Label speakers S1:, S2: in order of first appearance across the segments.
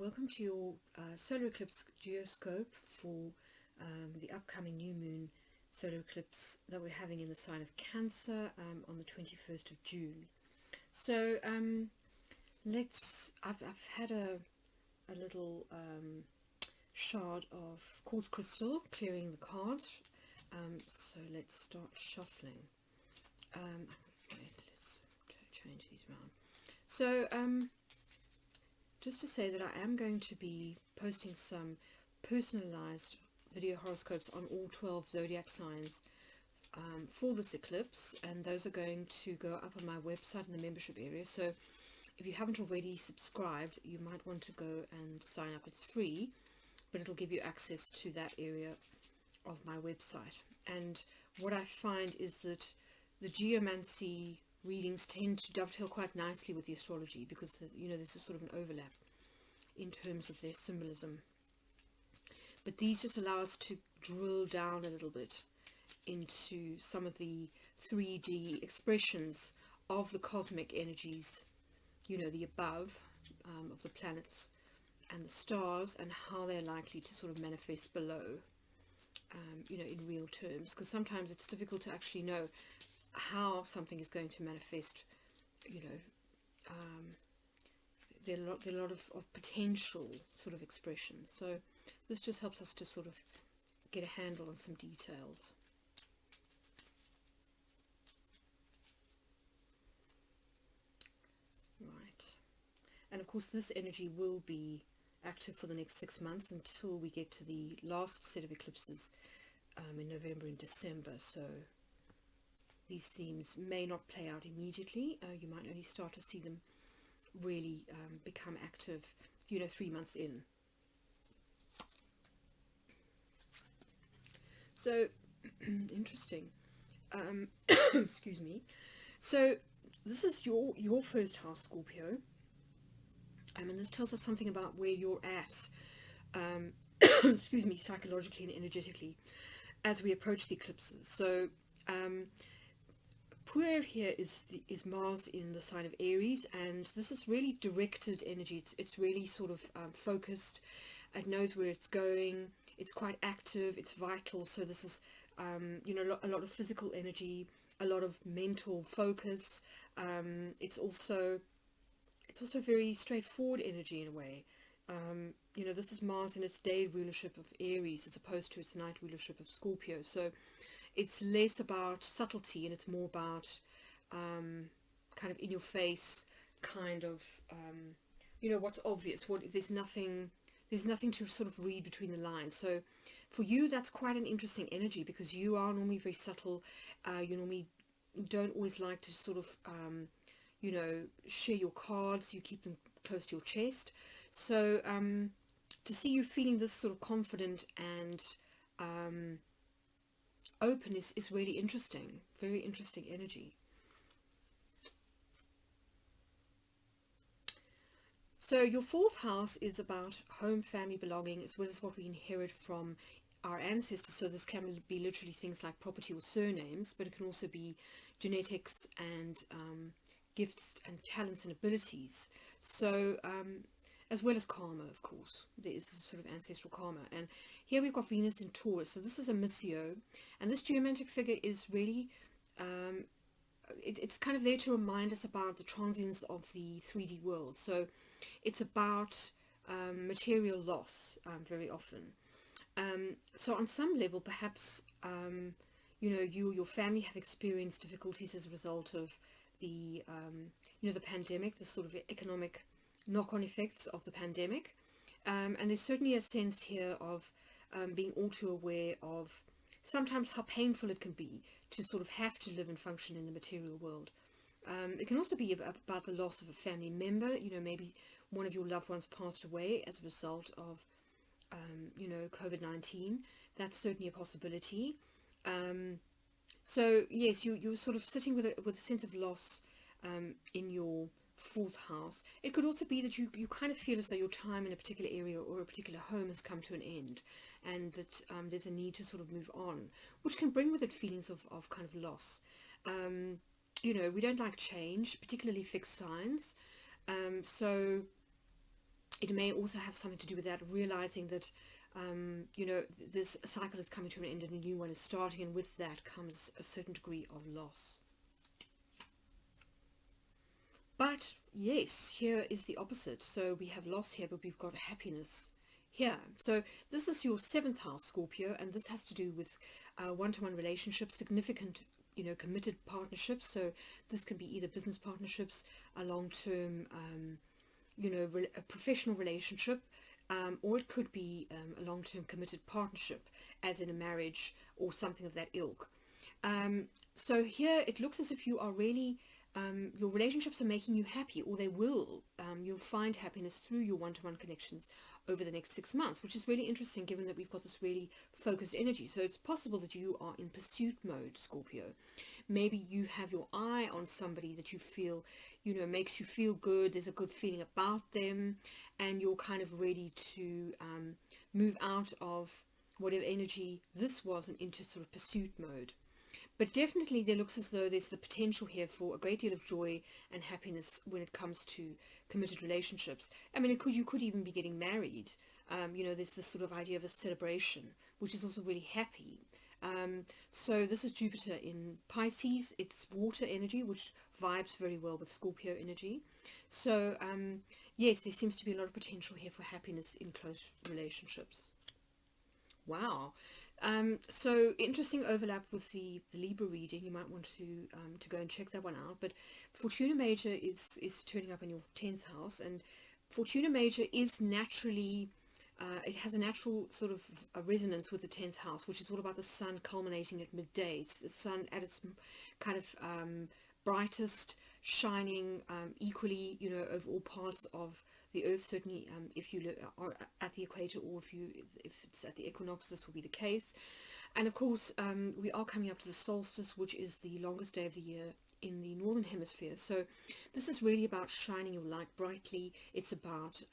S1: welcome to your solar eclipse geoscope for the upcoming new moon solar eclipse that we're having in the sign of Cancer on the 21st of June. So I've had a little shard of quartz crystal clearing the cards, so let's start shuffling. Wait, let's change these around. So just to say that I am going to be posting some personalized video horoscopes on all 12 zodiac signs for this eclipse, and those are going to go up on my website in the membership area. So if you haven't already subscribed, you might want to go and sign up. It's free, but it'll give you access to that area of my website. And what I find is that the geomancy readings tend to dovetail quite nicely with the astrology, because there's a sort of an overlap in terms of their symbolism. But these just allow us to drill down a little bit into some of the 3D expressions of the cosmic energies, the above of the planets and the stars, and how they're likely to sort of manifest below, in real terms, because sometimes it's difficult to actually know how something is going to manifest. There are a lot of potential sort of expressions, so this just helps us to sort of get a handle on some details. Right, and of course this energy will be active for the next 6 months until we get to the last set of eclipses in November and December. So these themes may not play out immediately. You might only start to see them really become active, 3 months in. So interesting. Excuse me. So this is your first house, Scorpio, and this tells us something about where you're at, excuse me, psychologically and energetically as we approach the eclipses. So Puer here is Mars in the sign of Aries, and this is really directed energy. It's really sort of focused. It knows where it's going. It's quite active. It's vital. So this is a lot of physical energy, a lot of mental focus. It's also very straightforward energy in a way. This is Mars in its day rulership of Aries as opposed to its night rulership of Scorpio. So it's less about subtlety and it's more about kind of in your face, kind of what's obvious. There's nothing to sort of read between the lines. So for you, that's quite an interesting energy, because you are normally very subtle. You normally don't always like to sort of share your cards. You keep them close to your chest. So to see you feeling this sort of confident and open is really interesting. Very interesting energy. So your fourth house is about home, family, belonging, as well as what we inherit from our ancestors. So this can be literally things like property or surnames, but it can also be genetics and gifts and talents and abilities. So as well as karma, of course. There is a sort of ancestral karma. And here we've got Venus in Taurus. So this is a missio. And this geomantic figure is really, it's kind of there to remind us about the transience of the 3D world. So it's about material loss very often. So on some level, perhaps, you or your family have experienced difficulties as a result of the, the pandemic, the sort of economic knock-on effects of the pandemic, and there's certainly a sense here of being all too aware of sometimes how painful it can be to sort of have to live and function in the material world. It can also be about the loss of a family member. Maybe one of your loved ones passed away as a result of COVID-19. That's certainly a possibility. So yes, you're sort of sitting with a sense of loss in your fourth house. It could also be that you kind of feel as though your time in a particular area or a particular home has come to an end, and that there's a need to sort of move on, which can bring with it feelings of kind of loss. We don't like change, particularly fixed signs. So it may also have something to do with that, realizing that you know, this cycle is coming to an end and a new one is starting, and with that comes a certain degree of loss. But yes, here is the opposite. So we have loss here, but we've got happiness here. So this is your 7th house, Scorpio, and this has to do with one-to-one relationships, significant, you know, committed partnerships. So this can be either business partnerships, a long-term, you know, a professional relationship, or it could be a long-term committed partnership, as in a marriage or something of that ilk. So here it looks as if you are really, your relationships are making you happy, or they will. You'll find happiness through your one-to-one connections over the next 6 months, which is really interesting given that we've got this really focused energy. So it's possible that you are in pursuit mode, Scorpio. Maybe you have your eye on somebody that you feel, you know, makes you feel good. There's a good feeling about them, and you're kind of ready to move out of whatever energy this was and into sort of pursuit mode. But definitely there looks as though there's the potential here for a great deal of joy and happiness when it comes to committed relationships. I mean, you could even be getting married. You know, there's this sort of idea of a celebration, which is also really happy. So this is Jupiter in Pisces. It's water energy, which vibes very well with Scorpio energy. So yes, there seems to be a lot of potential here for happiness in close relationships. Wow. So interesting overlap with the Libra reading. You might want to go and check that one out. But Fortuna Major is turning up in your 10th house, and Fortuna Major is naturally, it has a natural sort of a resonance with the 10th house, which is all about the sun culminating at midday. It's the sun at its kind of brightest, shining equally, you know, over all parts of the earth. Certainly if you are at the equator, or if it's at the equinox, this will be the case. And of course we are coming up to the solstice, which is the longest day of the year in the northern hemisphere. So this is really about shining your light brightly. It's about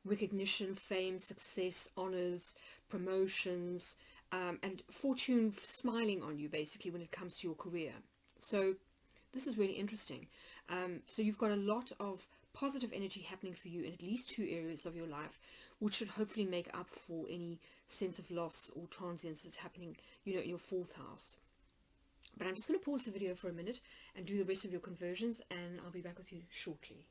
S1: recognition, fame, success, honors, promotions, and fortune smiling on you, basically, when it comes to your career. So this is really interesting. So you've got a lot of positive energy happening for you in at least 2 areas of your life, which should hopefully make up for any sense of loss or transience that's happening, you know, in your 4th house. But I'm just going to pause the video for a minute and do the rest of your conversions, and I'll be back with you shortly.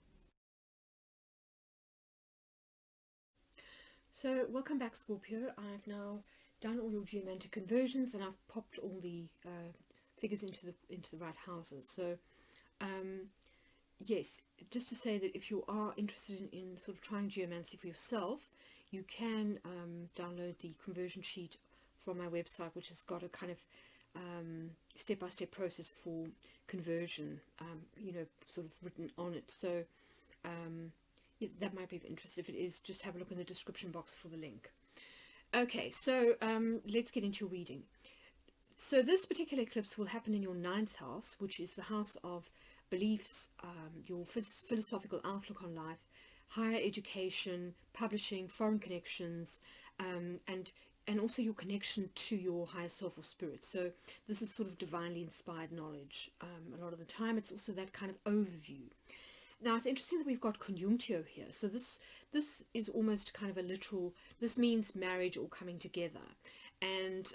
S1: So welcome back, Scorpio. I've now done all your geomantic conversions, and I've popped all the figures into the right houses. So yes, just to say that if you are interested in sort of trying geomancy for yourself, you can download the conversion sheet from my website, which has got a kind of step-by-step process for conversion, you know, sort of written on it. So yeah, that might be of interest. If it is, just have a look in the description box for the link. Okay, so let's get into your reading. So this particular eclipse will happen in your 9th house, which is the house of beliefs, your philosophical outlook on life, higher education, publishing, foreign connections, and also your connection to your higher self or spirit. So this is sort of divinely inspired knowledge. A lot of the time it's also that kind of overview. Now it's interesting that we've got conjunctio here. So this is almost kind of a literal, this means marriage or coming together. And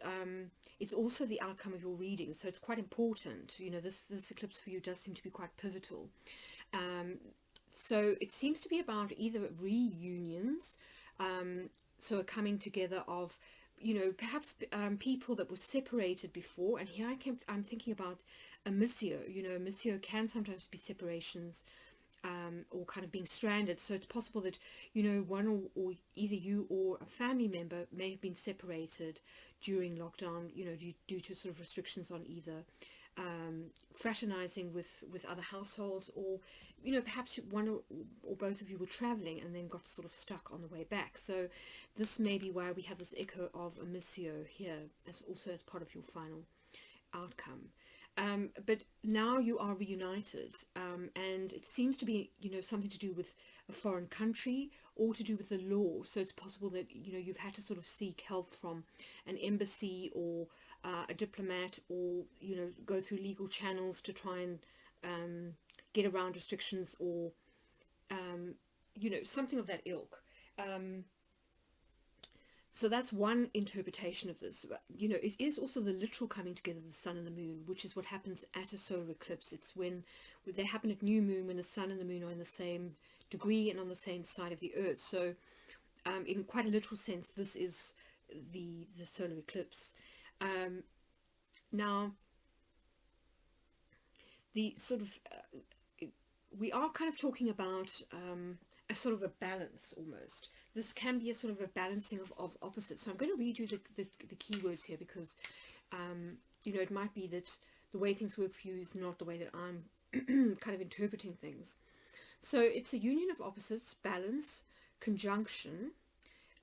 S1: it's also the outcome of your reading. So it's quite important. You know, this eclipse for you does seem to be quite pivotal. So it seems to be about either reunions, so a coming together of, you know, perhaps people that were separated before. And here I'm thinking about a missio. You know, a missio can sometimes be separations, or kind of being stranded. So it's possible that, you know, one or either you or a family member may have been separated during lockdown, you know, due to sort of restrictions on either fraternizing with other households, or, you know, perhaps one or both of you were traveling and then got sort of stuck on the way back. So this may be why we have this echo of a missio here, as also as part of your final outcome. But now you are reunited, and it seems to be, you know, something to do with a foreign country or to do with the law. So it's possible that, you know, you've had to sort of seek help from an embassy or a diplomat, or, you know, go through legal channels to try and get around restrictions, or you know, something of that ilk. So that's one interpretation of this. You know, it is also the literal coming together of the sun and the moon, which is what happens at a solar eclipse. It's when they happen at new moon, when the sun and the moon are in the same degree and on the same side of the earth. So in quite a literal sense, this is the solar eclipse. Now, the sort of we are kind of talking about a sort of a balance almost. This can be a sort of a balancing of opposites. So I'm going to read you the keywords here, because you know, it might be that the way things work for you is not the way that I'm kind of interpreting things. So it's a union of opposites: balance, conjunction,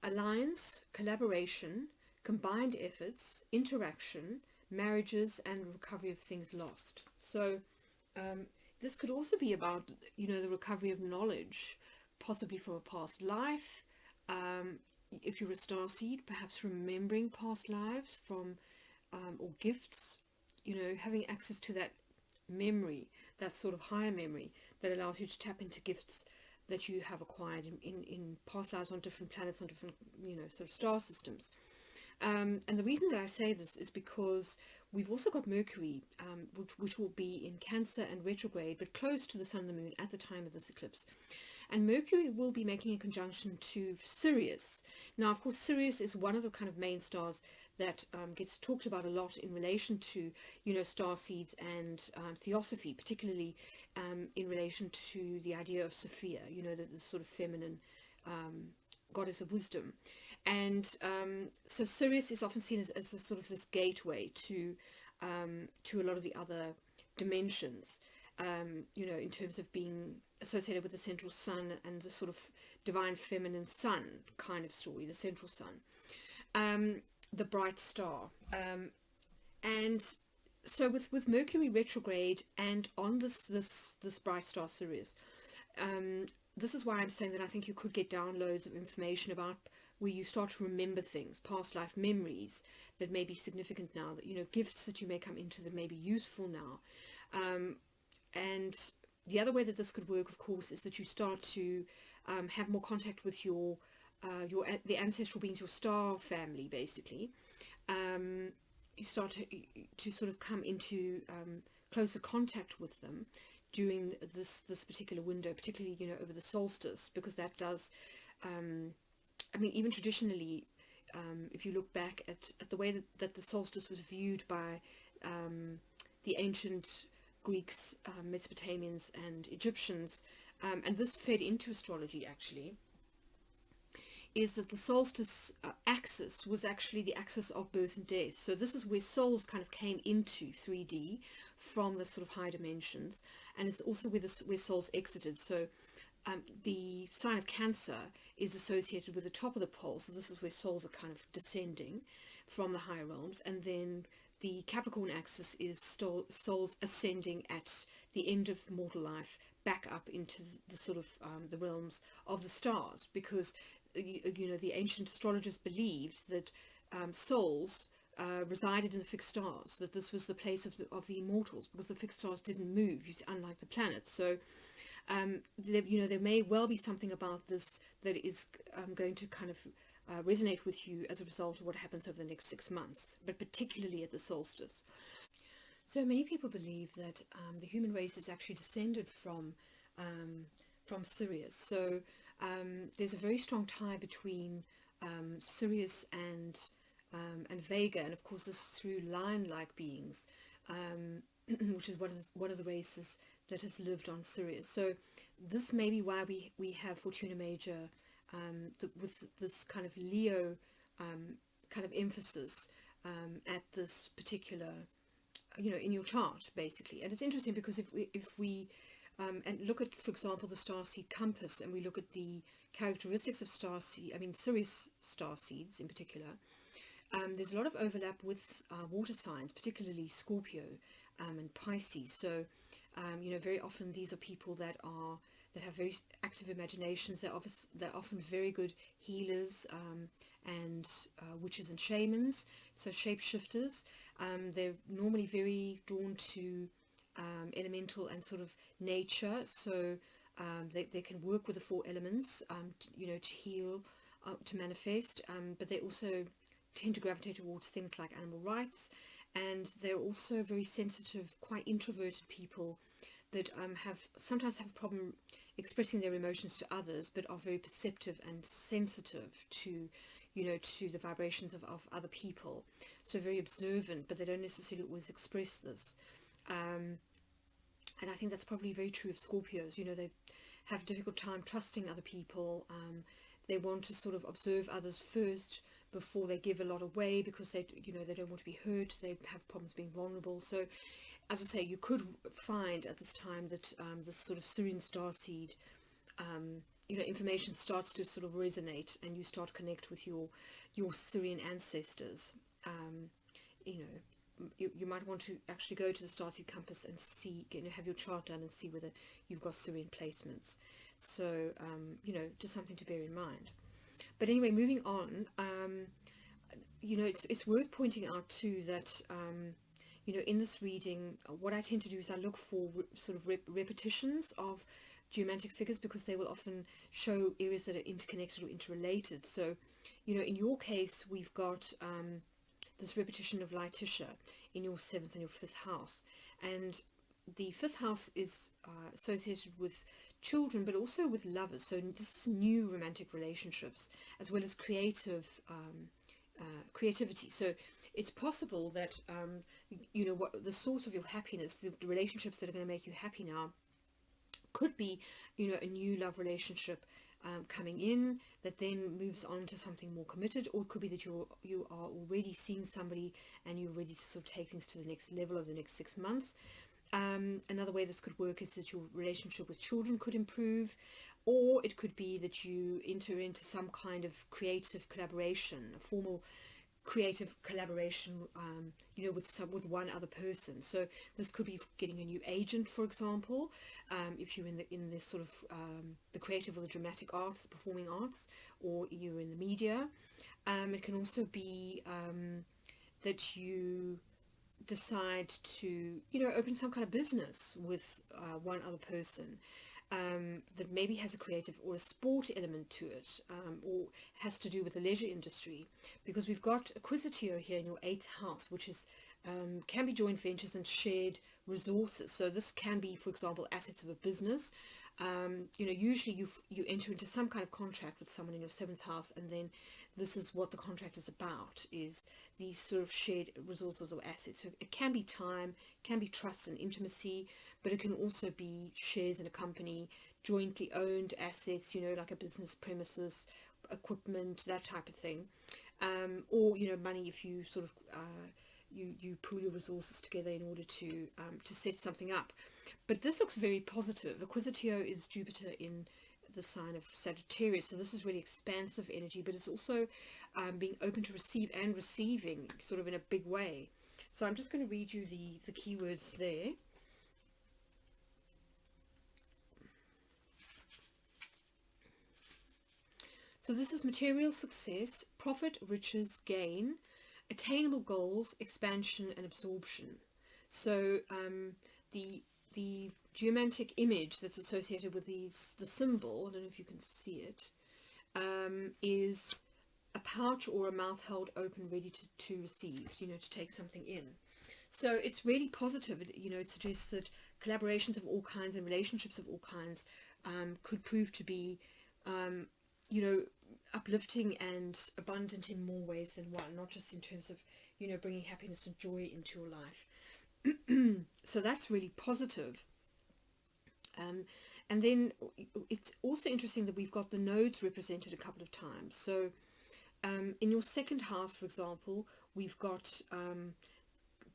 S1: alliance, collaboration, combined efforts, interaction, marriages, and recovery of things lost. So this could also be about, you know, the recovery of knowledge, possibly from a past life. If you're a starseed, perhaps remembering past lives from, or gifts, you know, having access to that memory, that sort of higher memory that allows you to tap into gifts that you have acquired in past lives on different planets, on different, you know, sort of star systems. And the reason that I say this is because we've also got Mercury, which will be in Cancer and retrograde, but close to the Sun and the Moon at the time of this eclipse. And Mercury will be making a conjunction to Sirius. Now, of course, Sirius is one of the kind of main stars that gets talked about a lot in relation to, you know, starseeds and theosophy, particularly in relation to the idea of Sophia, you know, the sort of feminine goddess of wisdom. And so Sirius is often seen as a sort of this gateway to a lot of the other dimensions, you know, in terms of being associated with the central sun and the sort of divine feminine sun kind of story, the central sun, the bright star. And so with Mercury retrograde and on this bright star Sirius, this is why I'm saying that I think you could get downloads of information about where you start to remember things, past life memories that may be significant now, that, you know, gifts that you may come into that may be useful now. And the other way that this could work, of course, is that you start to have more contact with the ancestral beings, your star family, basically. You start to sort of come into closer contact with them during this particular window, particularly, you know, over the solstice, because that does, I mean, even traditionally, if you look back at the way that the solstice was viewed by the ancient Greeks, Mesopotamians and Egyptians, and this fed into astrology actually, is that the solstice axis was actually the axis of birth and death. So this is where souls kind of came into 3D from the sort of high dimensions, and it's also where souls exited. So the sign of Cancer is associated with the top of the pole, so this is where souls are kind of descending from the higher realms, and then the Capricorn axis is souls ascending at the end of mortal life back up into the sort of the realms of the stars, because you know, the ancient astrologers believed that souls resided in the fixed stars, that this was the place of the immortals, because the fixed stars didn't move, unlike the planets. So you know, there may well be something about this that is going to kind of resonate with you as a result of what happens over the next 6 months, but particularly at the solstice. So many people believe that the human race is actually descended from Sirius. So there's a very strong tie between Sirius and Vega, and of course this is through lion-like beings, which is one of the races that has lived on Sirius. So this may be why we have Fortuna Major with this kind of Leo kind of emphasis at this particular, you know, in your chart basically. And it's interesting because if we and look at, for example, the starseed compass, and we look at the characteristics of Sirius starseeds in particular, there's a lot of overlap with water signs, particularly Scorpio and Pisces. So you know, very often these are people that have very active imaginations. They're often very good healers and witches and shamans, so shapeshifters. They're normally very drawn to elemental and sort of nature. So They can work with the four elements, you know, to heal, to manifest, but they also tend to gravitate towards things like animal rights, and they're also very sensitive, quite introverted people that sometimes have a problem expressing their emotions to others, but are very perceptive and sensitive to, you know, to the vibrations of other people. So very observant, but they don't necessarily always express this. And I think that's probably very true of Scorpios. You know, they have a difficult time trusting other people. They want to sort of observe others first before they give a lot away, because they, you know, they don't want to be hurt. They have problems being vulnerable. So, as I say, you could find at this time that this sort of Syrian starseed, you know, information starts to sort of resonate, and you start to connect with your Syrian ancestors. You know, you might want to actually go to the starseed compass and see, you know, have your chart done and see whether you've got Syrian placements. So, you know, just something to bear in mind. But anyway, moving on, you know, it's worth pointing out too that, you know, in this reading, what I tend to do is I look for sort of repetitions of geomantic figures, because they will often show areas that are interconnected or interrelated. So, you know, in your case, we've got this repetition of Lightisha in your 7th and your 5th house, and the 5th house is associated with children, but also with lovers. So this is new romantic relationships, as well as creativity. So it's possible that you know, what the source of your happiness, the relationships that are going to make you happy now, could be, you know, a new love relationship coming in that then moves on to something more committed, or it could be that you are already seeing somebody and you're ready to sort of take things to the next level over the next 6 months. Another way this could work is that your relationship with children could improve, or it could be that you enter into some kind of creative collaboration, a formal creative collaboration, you know, with one other person. So this could be getting a new agent, for example, if you're in this sort of the creative or the dramatic arts, the performing arts, or you're in the media. It can also be that you decide to, you know, open some kind of business with one other person, that maybe has a creative or a sport element to it, or has to do with the leisure industry, because we've got Acquisitio here in your 8th house, which is can be joint ventures and shared resources. So this can be, for example, assets of a business. You know, usually you enter into some kind of contract with someone in your 7th house, and then this is what the contract is about, is these sort of shared resources or assets. So it can be time, can be trust and intimacy, but it can also be shares in a company, jointly owned assets, you know, like a business premises, equipment, that type of thing. Or, you know, money, if you sort of you pool your resources together in order to set something up. But this looks very positive. Acquisitio is Jupiter in the sign of Sagittarius, so this is really expansive energy, but it's also being open to receive and receiving sort of in a big way. So I'm just going to read you the keywords there. So this is material success, profit, riches, gain, attainable goals, expansion and absorption. So the geomantic image that's associated with the symbol, I don't know if you can see it, is a pouch or a mouth held open, ready to receive, you know, to take something in. So it's really positive. You know, it suggests that collaborations of all kinds and relationships of all kinds could prove to be, you know, uplifting and abundant in more ways than one, not just in terms of, you know, bringing happiness and joy into your life. So that's really positive. And then it's also interesting that we've got the nodes represented a couple of times. So in your 2nd house, for example, we've got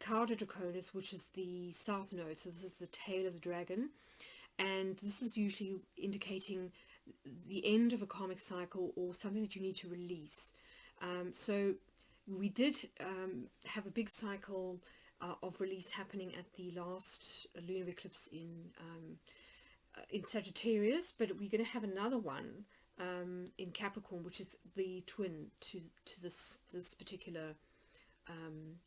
S1: Cauda Draconis, which is the south node. So this is the tail of the dragon, and this is usually indicating the end of a karmic cycle or something that you need to release. So we did have a big cycle of release happening at the last lunar eclipse in Sagittarius, but we're going to have another one in Capricorn, which is the twin to this particular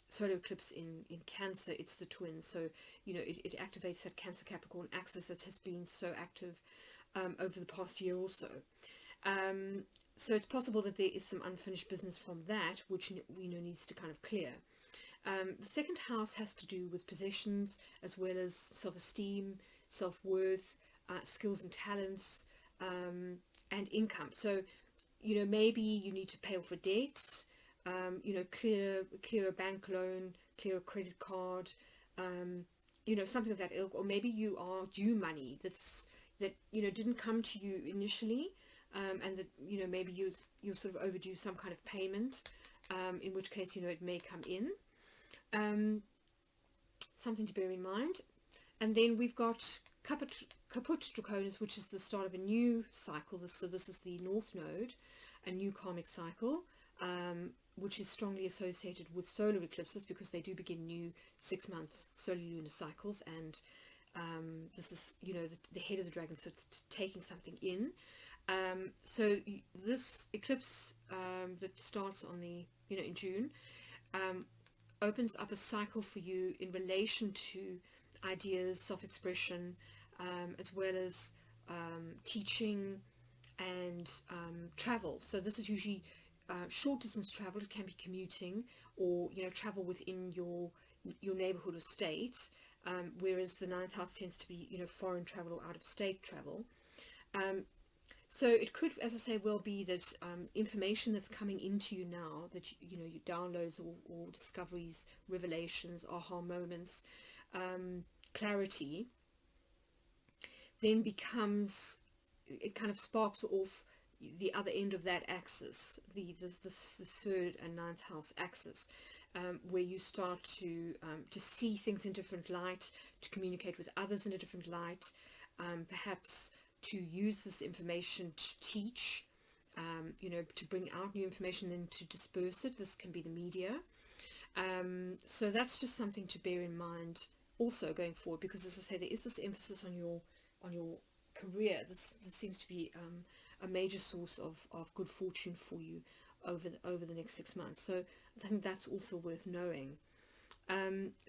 S1: solar eclipse in Cancer. It's the twin, so you know, it activates that Cancer Capricorn axis that has been so active over the past year or so. So it's possible that there is some unfinished business from that, which needs to kind of clear. The second house has to do with possessions, as well as self-esteem, self-worth, skills and talents, and income. So, maybe you need to pay off a debt, clear a bank loan, clear a credit card, something of that ilk. Or maybe you are due money that didn't come to you initially, and that maybe you're sort of overdue some kind of payment, in which case it may come in. Something to bear in mind. And then we've got Caput Draconis, which is the start of a new cycle. So this is the North Node, a new karmic cycle, which is strongly associated with solar eclipses, because they do begin new 6-month solar lunar cycles. And this is, the head of the dragon, so it's taking something in. So this eclipse that starts on the, in June, opens up a cycle for you in relation to ideas, self-expression, as well as teaching and travel. So this is usually short distance travel. It can be commuting, or travel within your neighborhood or state, whereas the 9th house tends to be foreign travel or out of state travel. So it could, as I say, well be that information that's coming into you now, that your downloads or discoveries, revelations, aha moments, clarity, then becomes, it kind of sparks off the other end of that axis, the third and 9th house axis, where you start to see things in different light, to communicate with others in a different light, perhaps to use this information to teach, to bring out new information, then to disperse it. This can be the media. So that's just something to bear in mind also going forward, because as I say, there is this emphasis on your career. This seems to be a major source of good fortune for you over the next 6 months. So I think that's also worth knowing.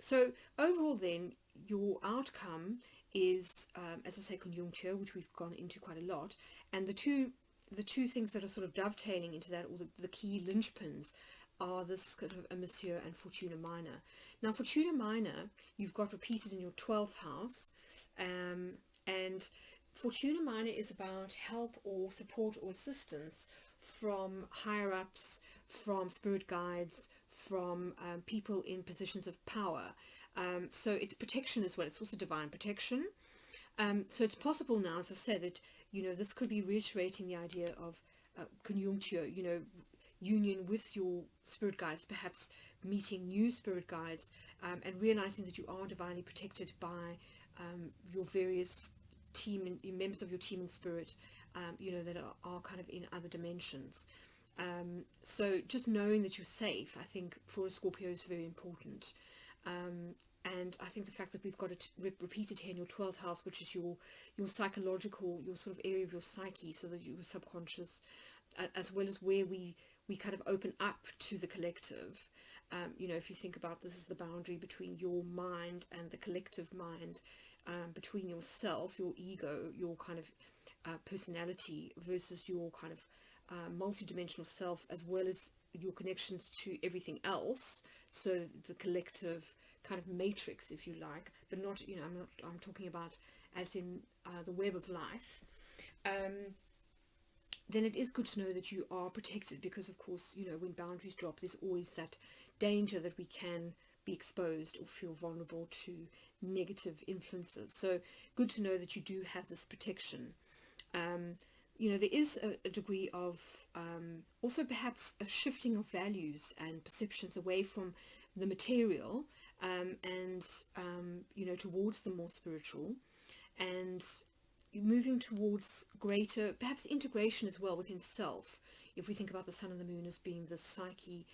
S1: So overall then, your outcome is, as I say, conjuncture, which we've gone into quite a lot, and the two things that are sort of dovetailing into that, or the key linchpins, are this kind of Emissary and Fortuna Minor. Now, Fortuna Minor, you've got repeated in your 12th house, and Fortuna Minor is about help or support or assistance from higher ups, from spirit guides, from people in positions of power. So it's protection as well. It's also divine protection. So it's possible now, as I said, that this could be reiterating the idea of conjuncture, union with your spirit guides, perhaps meeting new spirit guides, and realizing that you are divinely protected by your various members of your team in spirit, that are kind of in other dimensions. So just knowing that you're safe, I think, for a Scorpio is very important. And I think the fact that we've got it repeated here in your 12th house, which is your psychological, your sort of area of your psyche, so that your subconscious, as well as where we kind of open up to the collective. If you think about this as the boundary between your mind and the collective mind, between yourself, your ego, your kind of personality, versus your kind of multidimensional self, as well as your connections to everything else. So the collective kind of matrix, if you like, but not, I'm talking about as in the web of life. Then it is good to know that you are protected, because of course, when boundaries drop, there's always that danger that we can be exposed or feel vulnerable to negative influences. So good to know that you do have this protection. There is a degree of also perhaps a shifting of values and perceptions away from the material, and towards the more spiritual, and moving towards greater perhaps integration as well within self. If we think about the sun and the moon as being the psyche,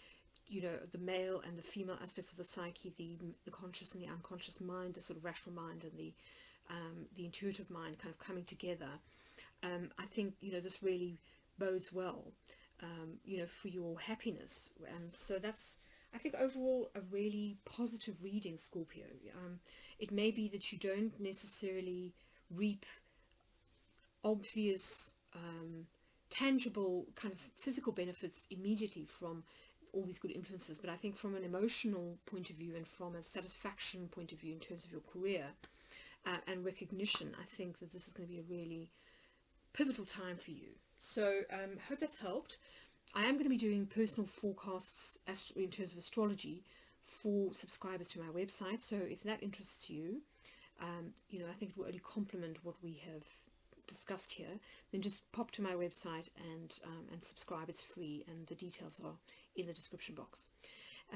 S1: the male and the female aspects of the psyche, the conscious and the unconscious mind, the sort of rational mind and the intuitive mind kind of coming together. I think this really bodes well for your happiness. So that's, I think, overall a really positive reading, Scorpio. It may be that you don't necessarily reap obvious, tangible kind of physical benefits immediately from all these good influences, but I think from an emotional point of view and from a satisfaction point of view in terms of your career and recognition, I think that this is going to be a really pivotal time for you. So hope that's helped. I am going to be doing personal forecasts in terms of astrology for subscribers to my website, so if that interests you, you know, I think it will only complement what we have discussed here. Then just pop to my website and subscribe. It's free, and the details are in the description box.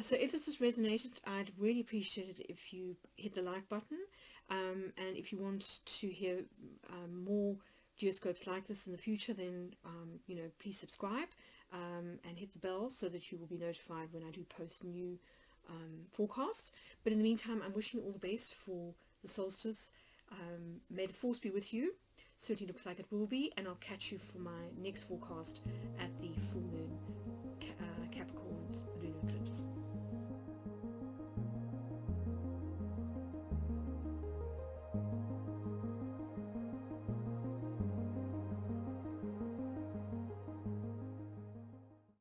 S1: So if this has resonated, I'd really appreciate it if you hit the like button, and if you want to hear more geoscopes like this in the future, then you know, please subscribe and hit the bell so that you will be notified when I do post new forecasts. But in the meantime, I'm wishing you all the best for the solstice. May the force be with you. Certainly looks like it will be, and I'll catch you for my next forecast at the full moon.